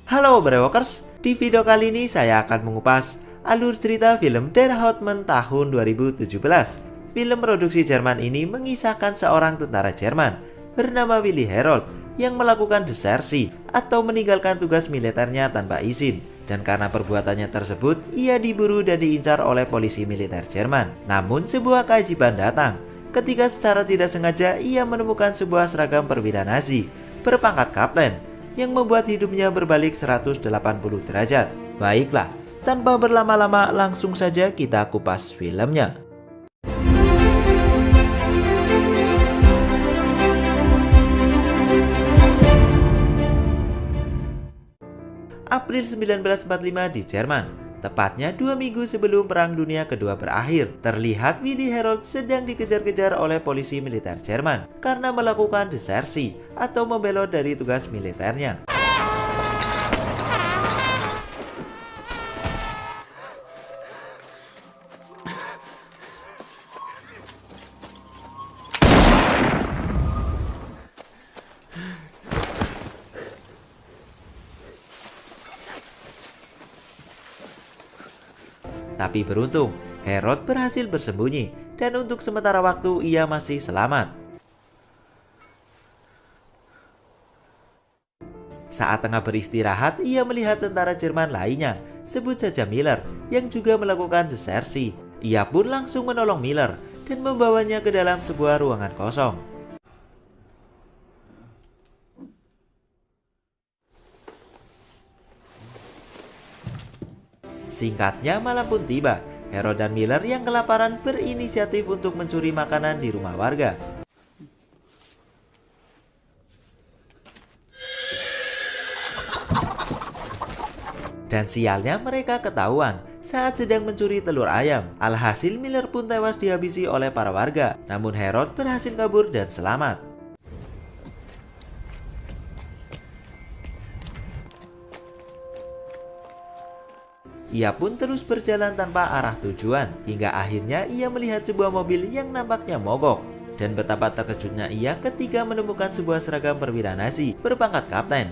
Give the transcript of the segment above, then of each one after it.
Halo Brewokers, di video kali ini saya akan mengupas alur cerita film Der Hauptmann tahun 2017. Film produksi Jerman ini mengisahkan seorang tentara Jerman bernama Willi Herold yang melakukan desersi atau meninggalkan tugas militernya tanpa izin. Dan karena perbuatannya tersebut, ia diburu dan diincar oleh polisi militer Jerman. Namun sebuah keajaiban datang ketika secara tidak sengaja ia menemukan sebuah seragam perwira Nazi berpangkat kapten yang membuat hidupnya berbalik 180 derajat. Baiklah, tanpa berlama-lama langsung saja kita kupas filmnya. April 1945 di Jerman, tepatnya 2 minggu sebelum Perang Dunia Kedua berakhir, terlihat Willi Herold sedang dikejar-kejar oleh polisi militer Jerman karena melakukan desersi atau membelot dari tugas militernya. Tapi beruntung, Herold berhasil bersembunyi dan untuk sementara waktu ia masih selamat. Saat tengah beristirahat, ia melihat tentara Jerman lainnya, sebut saja Miller, yang juga melakukan desersi. Ia pun langsung menolong Miller dan membawanya ke dalam sebuah ruangan kosong. Singkatnya, malam pun tiba. Herold dan Miller yang kelaparan berinisiatif untuk mencuri makanan di rumah warga. Dan sialnya mereka ketahuan saat sedang mencuri telur ayam. Alhasil Miller pun tewas dihabisi oleh para warga. Namun Herold berhasil kabur dan selamat. Ia pun terus berjalan tanpa arah tujuan, hingga akhirnya ia melihat sebuah mobil yang nampaknya mogok. Dan betapa terkejutnya ia ketika menemukan sebuah seragam perwira Nazi berpangkat kapten.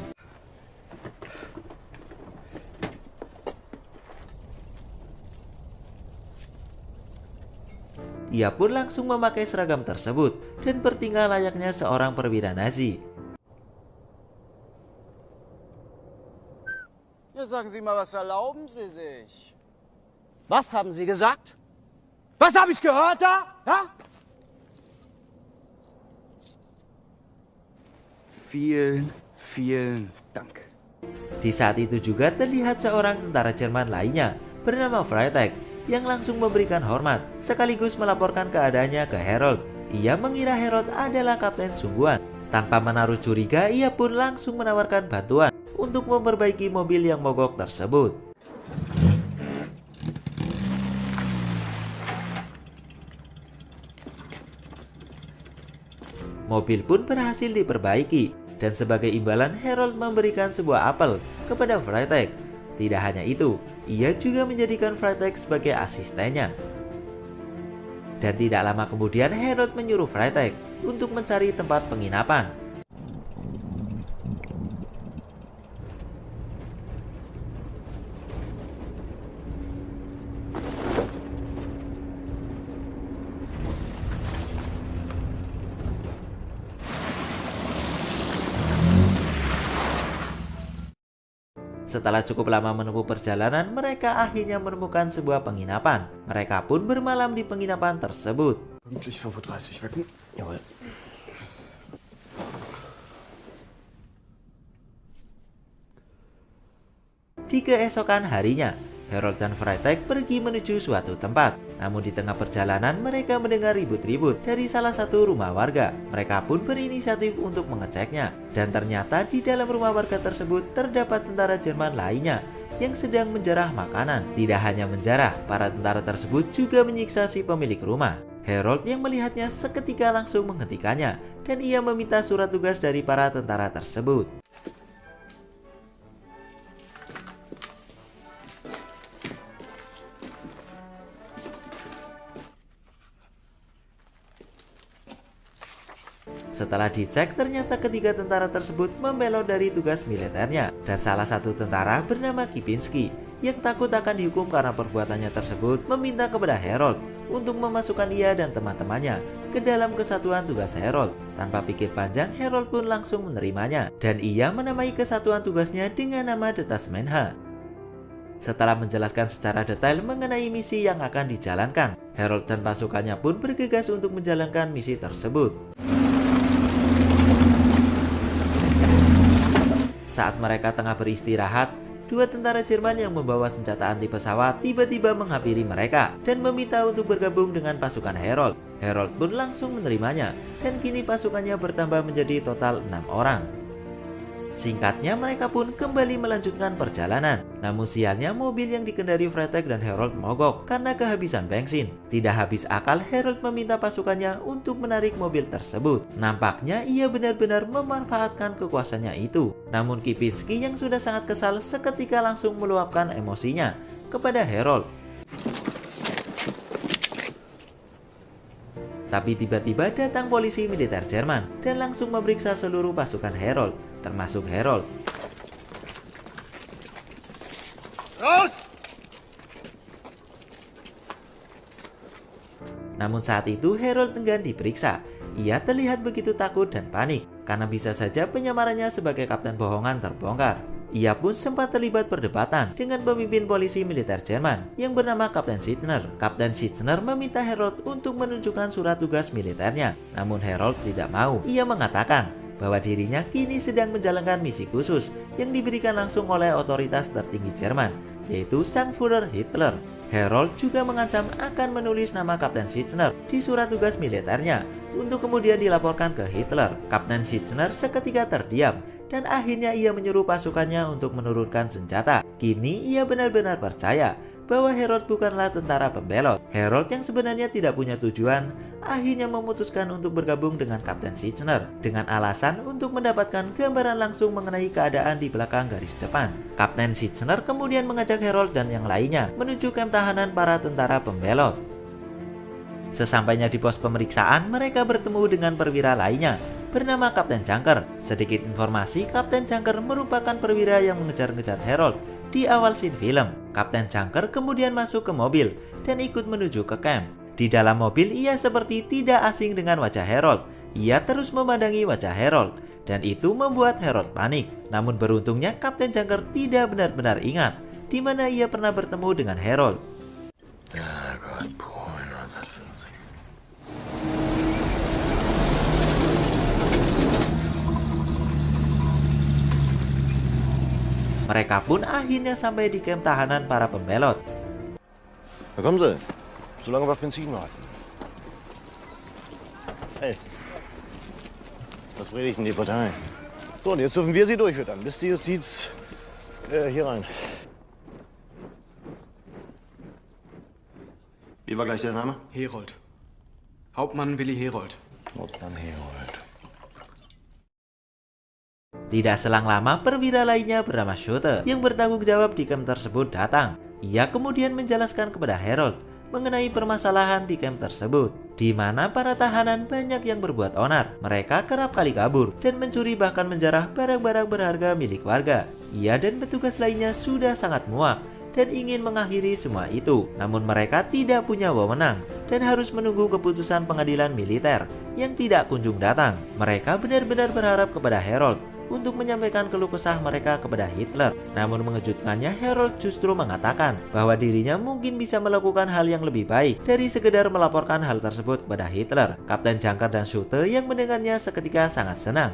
Ia pun langsung memakai seragam tersebut dan bertingkah layaknya seorang perwira Nazi. Ja, sagen Sie mal, was erlauben Sie sich? Was haben Sie gesagt? Was habe ich gehört da? Ja? Vielen Dank. Di saat itu juga terlihat seorang tentara Jerman lainnya bernama Freitag yang langsung memberikan hormat sekaligus melaporkan keadaannya ke Herold. Ia mengira Herold adalah kapten sungguhan. Tanpa menaruh curiga, ia pun langsung menawarkan bantuan untuk memperbaiki mobil yang mogok tersebut. Mobil pun berhasil diperbaiki dan sebagai imbalan Herold memberikan sebuah apel kepada Freitag. Tidak hanya itu, ia juga menjadikan Freitag sebagai asistennya. Dan tidak lama kemudian Herold menyuruh Freitag untuk mencari tempat penginapan. Setelah cukup lama menempuh perjalanan, mereka akhirnya menemukan sebuah penginapan. Mereka pun bermalam di penginapan tersebut. Pünktlich 5:30 Uhr wecken. Jawohl. Di keesokan harinya, Herold dan Freitag pergi menuju suatu tempat. Namun di tengah perjalanan mereka mendengar ribut-ribut dari salah satu rumah warga. Mereka pun berinisiatif untuk mengeceknya. Dan ternyata di dalam rumah warga tersebut terdapat tentara Jerman lainnya yang sedang menjarah makanan. Tidak hanya menjarah, para tentara tersebut juga menyiksa si pemilik rumah. Herold yang melihatnya seketika langsung menghentikannya dan ia meminta surat tugas dari para tentara tersebut. Setelah dicek, ternyata ketiga tentara tersebut membelot dari tugas militernya, dan salah satu tentara bernama Kipinski yang takut akan dihukum karena perbuatannya tersebut meminta kepada Harold untuk memasukkan ia dan teman-temannya ke dalam kesatuan tugas Harold. Tanpa pikir panjang, Harold pun langsung menerimanya dan ia menamai kesatuan tugasnya dengan nama Detasmen H. Setelah menjelaskan secara detail mengenai misi yang akan dijalankan, Harold dan pasukannya pun bergegas untuk menjalankan misi tersebut. Saat mereka tengah beristirahat, dua tentara Jerman yang membawa senjata anti pesawat tiba-tiba menghampiri mereka dan meminta untuk bergabung dengan pasukan Harold. Harold pun langsung menerimanya dan kini pasukannya bertambah menjadi total 6 orang. Singkatnya, mereka pun kembali melanjutkan perjalanan. Namun sialnya, mobil yang dikendari Freytag dan Harold mogok karena kehabisan bensin. Tidak habis akal, Harold meminta pasukannya untuk menarik mobil tersebut. Nampaknya ia benar-benar memanfaatkan kekuasaannya itu. Namun Kipinski yang sudah sangat kesal seketika langsung meluapkan emosinya kepada Harold. Tapi tiba-tiba datang polisi militer Jerman dan langsung memeriksa seluruh pasukan Harold, termasuk Harold. Raus! Namun saat itu Harold enggan diperiksa. Ia terlihat begitu takut dan panik karena bisa saja penyamarannya sebagai kapten bohongan terbongkar. Ia pun sempat terlibat perdebatan dengan pemimpin polisi militer Jerman yang bernama Kapten Sitzner. Kapten Sitzner meminta Harold untuk menunjukkan surat tugas militernya. Namun Harold tidak mau. Ia mengatakan bahwa dirinya kini sedang menjalankan misi khusus yang diberikan langsung oleh otoritas tertinggi Jerman, yaitu Sang Führer Hitler. Harold juga mengancam akan menulis nama Kapten Sitzner di surat tugas militernya untuk kemudian dilaporkan ke Hitler. Kapten Sitzner seketika terdiam dan akhirnya ia menyuruh pasukannya untuk menurunkan senjata. Kini ia benar-benar percaya bahwa Harold bukanlah tentara pembelot. Harold yang sebenarnya tidak punya tujuan akhirnya memutuskan untuk bergabung dengan Kapten Sitzner dengan alasan untuk mendapatkan gambaran langsung mengenai keadaan di belakang garis depan. Kapten Sitzner kemudian mengajak Harold dan yang lainnya menuju kamp tahanan para tentara pembelot. Sesampainya di pos pemeriksaan, mereka bertemu dengan perwira lainnya bernama Kapten Junker. Sedikit informasi, Kapten Junker merupakan perwira yang mengejar-ngejar Harold di awal scene film. Kapten Junker kemudian masuk ke mobil dan ikut menuju ke camp. Di dalam mobil, ia seperti tidak asing dengan wajah Harold. Ia terus memandangi wajah Harold dan itu membuat Harold panik. Namun beruntungnya Kapten Junker tidak benar-benar ingat di mana ia pernah bertemu dengan Harold. Mereka pun akhirnya sampai di kamp tahanan para pembelot. Da kommen Sie. So lange wir auf Benzin warten. Hey, was predigt denn die Partei? So, und jetzt dürfen wir sie durchfüttern, bis die Justiz hier rein. Wie war gleich der Name? Herold. Hauptmann Willi Herold. Hauptmann Herold. Tidak selang lama, perwira lainnya bernama Schotte yang bertanggung jawab di kamp tersebut datang. Ia kemudian menjelaskan kepada Harold mengenai permasalahan di kamp tersebut, di mana para tahanan banyak yang berbuat onar. Mereka kerap kali kabur dan mencuri bahkan menjarah barang-barang berharga milik warga. Ia dan petugas lainnya sudah sangat muak dan ingin mengakhiri semua itu. Namun mereka tidak punya wewenang dan harus menunggu keputusan pengadilan militer yang tidak kunjung datang. Mereka benar-benar berharap kepada Harold untuk menyampaikan keluh kesah mereka kepada Hitler. Namun mengejutkannya, Harold justru mengatakan bahwa dirinya mungkin bisa melakukan hal yang lebih baik dari sekedar melaporkan hal tersebut kepada Hitler. Kapten Junker dan Schotte yang mendengarnya seketika sangat senang.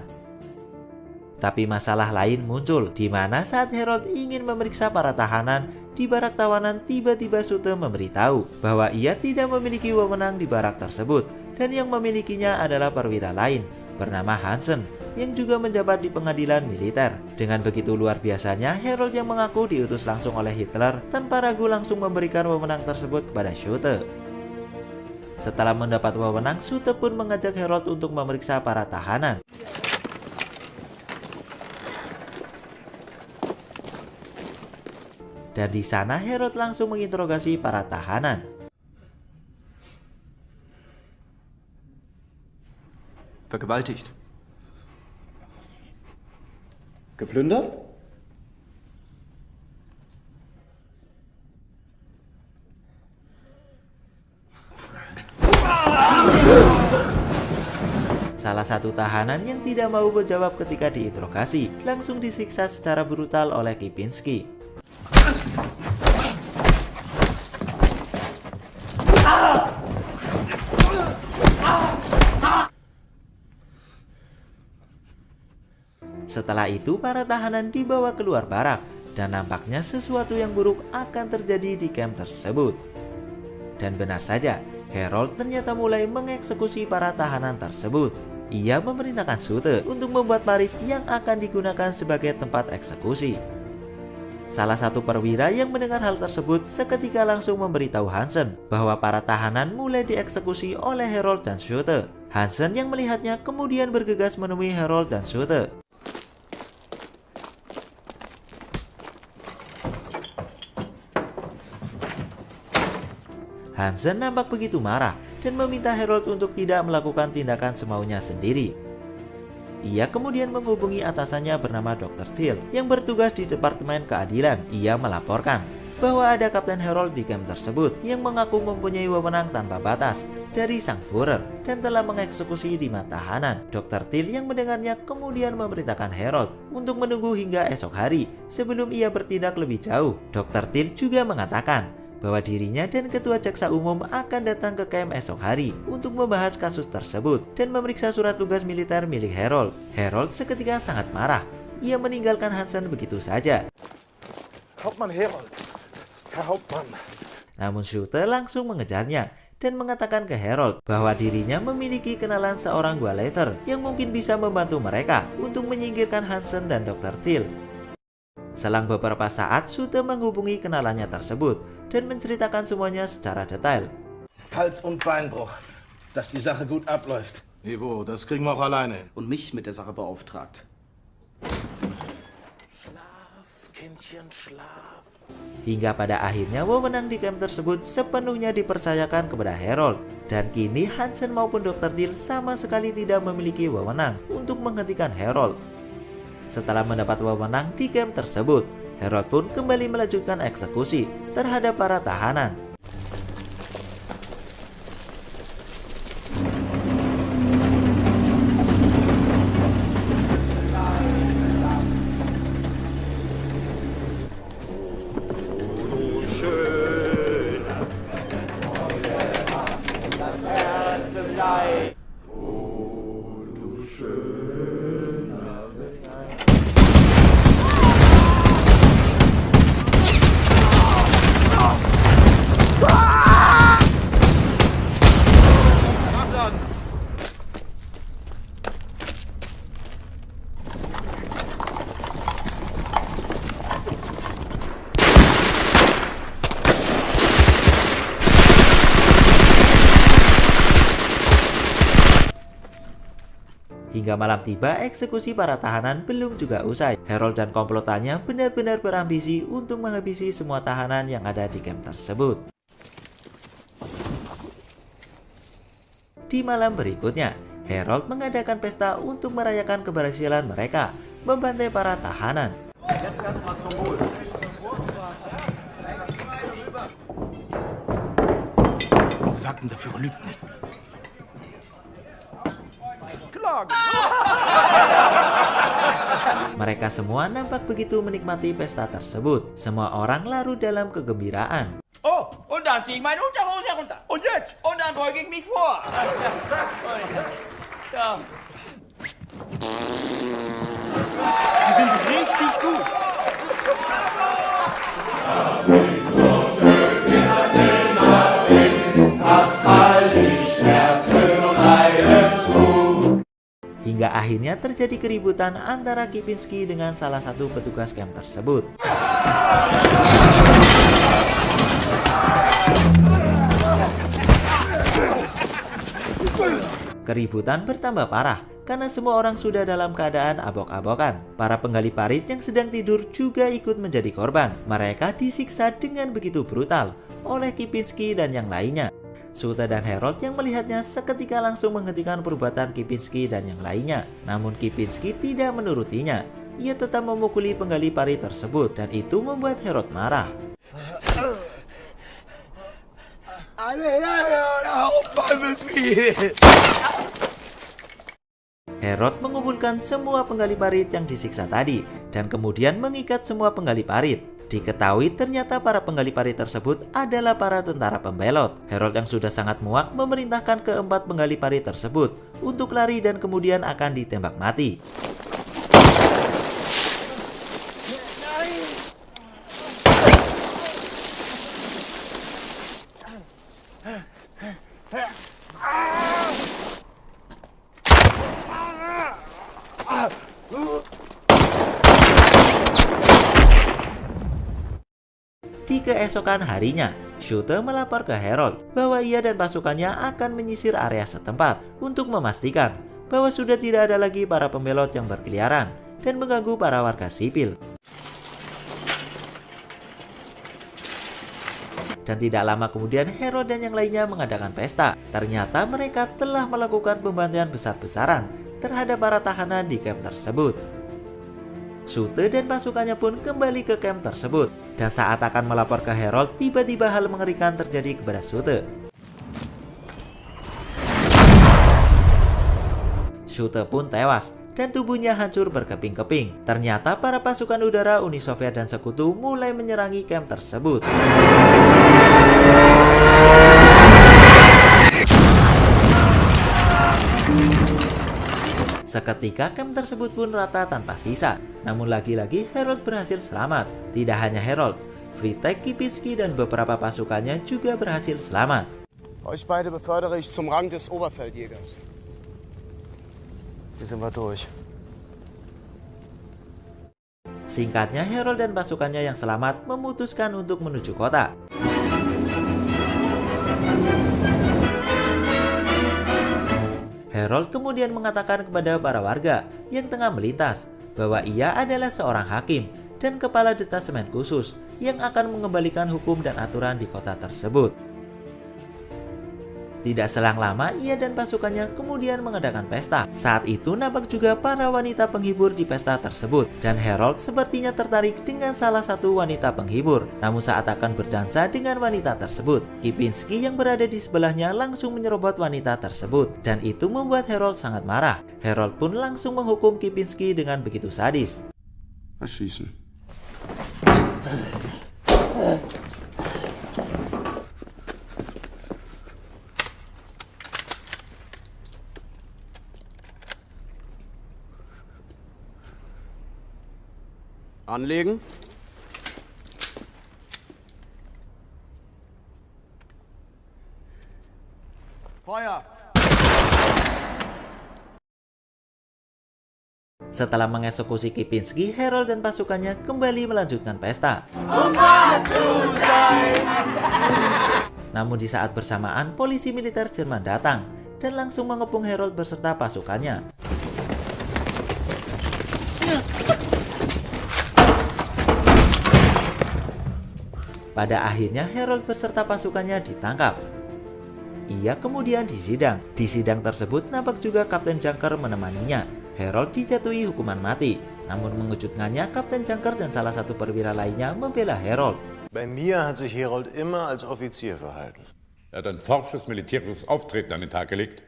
Tapi masalah lain muncul, di mana saat Harold ingin memeriksa para tahanan di barak tawanan, tiba-tiba Schotte memberitahu bahwa ia tidak memiliki wewenang di barak tersebut dan yang memilikinya adalah perwira lain bernama Hansen yang juga menjabat di pengadilan militer. Dengan begitu luar biasanya, Harold yang mengaku diutus langsung oleh Hitler tanpa ragu langsung memberikan wewenang tersebut kepada Schotte. Setelah mendapat wewenang, Schotte pun mengajak Harold untuk memeriksa para tahanan. Dan di sana Harold langsung menginterogasi para tahanan. Vergewaltigt. Geplündert? Salah satu tahanan yang tidak mau menjawab ketika diinterogasi langsung disiksa secara brutal oleh Kipinski. Setelah itu para tahanan dibawa keluar barak dan nampaknya sesuatu yang buruk akan terjadi di camp tersebut. Dan benar saja, Harold ternyata mulai mengeksekusi para tahanan tersebut. Ia memerintahkan Sute untuk membuat parit yang akan digunakan sebagai tempat eksekusi. Salah satu perwira yang mendengar hal tersebut seketika langsung memberitahu Hansen bahwa para tahanan mulai dieksekusi oleh Harold dan Sute. Hansen yang melihatnya kemudian bergegas menemui Harold dan Sute. Hansen nampak begitu marah dan meminta Harold untuk tidak melakukan tindakan semaunya sendiri. Ia kemudian menghubungi atasannya bernama Dr. Thiel yang bertugas di Departemen Keadilan. Ia melaporkan bahwa ada Kapten Harold di camp tersebut yang mengaku mempunyai wewenang tanpa batas dari sang Führer dan telah mengeksekusi 5 tahanan. Dr. Thiel yang mendengarnya kemudian memerintahkan Harold untuk menunggu hingga esok hari sebelum ia bertindak lebih jauh. Dr. Thiel juga mengatakan bahwa dirinya dan Ketua Jaksa Umum akan datang ke camp esok hari untuk membahas kasus tersebut dan memeriksa surat tugas militer milik Harold. Harold seketika sangat marah. Ia meninggalkan Hansen begitu saja. Hauptmann Herold, Herr Hauptmann. Namun Sute langsung mengejarnya dan mengatakan ke Harold bahwa dirinya memiliki kenalan seorang Gauleiter yang mungkin bisa membantu mereka untuk menyingkirkan Hansen dan Dr. Thiel. Selang beberapa saat, Sute menghubungi kenalannya tersebut dan menceritakan semuanya secara detail. Hals- und Beinbruch, dass die Sache gut abläuft. Ivo, das kriegen wir auch alleine hin. Und mich mit der Sache beauftragt. Schlaf, Kindchen, schlaf. Hingga pada akhirnya wewenang di camp tersebut sepenuhnya dipercayakan kepada Harold. Dan kini Hansen maupun Dr. Thiel sama sekali tidak memiliki wewenang untuk menghentikan Harold. Setelah mendapat wewenang di camp tersebut, Harold pun kembali melanjutkan eksekusi terhadap para tahanan. Hingga malam tiba, eksekusi para tahanan belum juga usai. Harold dan komplotannya benar-benar berambisi untuk menghabisi semua tahanan yang ada di camp tersebut. Di malam berikutnya, Harold mengadakan pesta untuk merayakan keberhasilan mereka membantai para tahanan. Jetzt erstmal zum Wohl. Sagten, der Führer lügt nicht. Mereka semua nampak begitu menikmati pesta tersebut. Semua orang larut dalam kegembiraan. Oh, und dann zieh ich meine Unterhose runter. Und jetzt? Und dann beuge ich mich vor. Und jetzt. So. Die sind richtig gut. Hingga akhirnya terjadi keributan antara Kipinski dengan salah satu petugas camp tersebut. Keributan bertambah parah karena semua orang sudah dalam keadaan abok-abokan. Para penggali parit yang sedang tidur juga ikut menjadi korban. Mereka disiksa dengan begitu brutal oleh Kipinski dan yang lainnya. Sute dan Harold yang melihatnya seketika langsung menghentikan perbuatan Kipinski dan yang lainnya. Namun Kipinski tidak menurutinya. Ia tetap memukuli penggali parit tersebut dan itu membuat Harold marah. Harold mengumpulkan semua penggali parit yang disiksa tadi dan kemudian mengikat semua penggali parit. Diketahui ternyata para penggali parit tersebut adalah para tentara pembelot. Harold yang sudah sangat muak memerintahkan keempat penggali parit tersebut untuk lari dan kemudian akan ditembak mati. Di keesokan harinya, Sute melapor ke Harold bahwa ia dan pasukannya akan menyisir area setempat untuk memastikan bahwa sudah tidak ada lagi para pembelot yang berkeliaran dan mengganggu para warga sipil. Dan tidak lama kemudian Harold dan yang lainnya mengadakan pesta. Ternyata mereka telah melakukan pembantaian besar-besaran terhadap para tahanan di kamp tersebut. Sute dan pasukannya pun kembali ke kamp tersebut. Dan saat akan melapor ke Harold, tiba-tiba hal mengerikan terjadi kepada Sute. Sute pun tewas dan tubuhnya hancur berkeping-keping. Ternyata para pasukan udara Uni Soviet dan Sekutu mulai menyerangi kamp tersebut. Seketika kamp tersebut pun rata tanpa sisa. Namun lagi-lagi Harold berhasil selamat. Tidak hanya Harold, Fritek, Kipinski dan beberapa pasukannya juga berhasil selamat. Euch beide befördere ich zum Rang des Oberfeldjägers. Hier sind wir durch. Singkatnya, Harold dan pasukannya yang selamat memutuskan untuk menuju kota. Harold kemudian mengatakan kepada para warga yang tengah melintas bahwa ia adalah seorang hakim dan kepala detasemen khusus yang akan mengembalikan hukum dan aturan di kota tersebut. Tidak selang lama, ia dan pasukannya kemudian mengadakan pesta. Saat itu nampak juga para wanita penghibur di pesta tersebut. Dan Harold sepertinya tertarik dengan salah satu wanita penghibur. Namun saat akan berdansa dengan wanita tersebut, Kipinski yang berada di sebelahnya langsung menyerobot wanita tersebut. Dan itu membuat Harold sangat marah. Harold pun langsung menghukum Kipinski dengan begitu sadis. Erschießen. Anlegen. Feuer. Setelah mengeksekusi Kipinski, Harold dan pasukannya kembali melanjutkan pesta. Namun di saat bersamaan, polisi militer Jerman datang dan langsung mengepung Harold beserta pasukannya. Pada akhirnya Harold beserta pasukannya ditangkap. Ia kemudian disidang. Di sidang tersebut nampak juga Kapten Junker menemaninya. Harold dijatuhi hukuman mati. Namun mengejutkannya, Kapten Junker dan salah satu perwira lainnya membela Harold. Bei mir hat sich Herold immer als Offizier verhalten. Er hat ein forsches militärisches Auftreten an den Tag gelegt.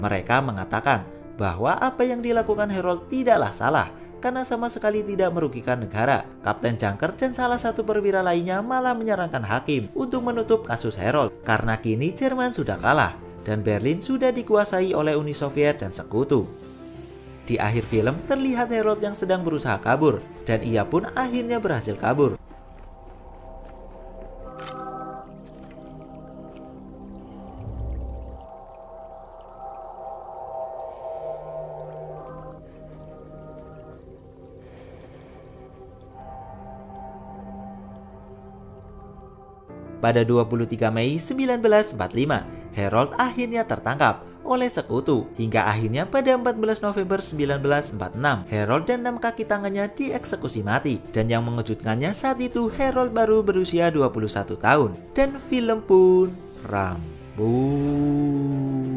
Mereka mengatakan bahwa apa yang dilakukan Harold tidaklah salah karena sama sekali tidak merugikan negara. Kapten Junker dan salah satu perwira lainnya malah menyarankan hakim untuk menutup kasus Harold karena kini Jerman sudah kalah dan Berlin sudah dikuasai oleh Uni Soviet dan Sekutu. Di akhir film terlihat Harold yang sedang berusaha kabur dan ia pun akhirnya berhasil kabur. Pada 23 Mei 1945, Harold akhirnya tertangkap oleh Sekutu. Hingga akhirnya pada 14 November 1946, Harold dan 6 kaki tangannya dieksekusi mati. Dan yang mengejutkannya saat itu Harold baru berusia 21 tahun. Dan film pun ram. Boom.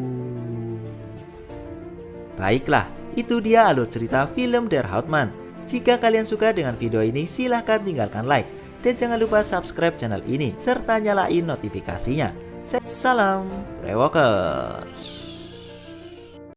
Baiklah, itu dia alur cerita film Der Hauptmann. Jika kalian suka dengan video ini, silahkan tinggalkan like. Dan jangan lupa subscribe channel ini, serta nyalain notifikasinya. Salam Brewokers.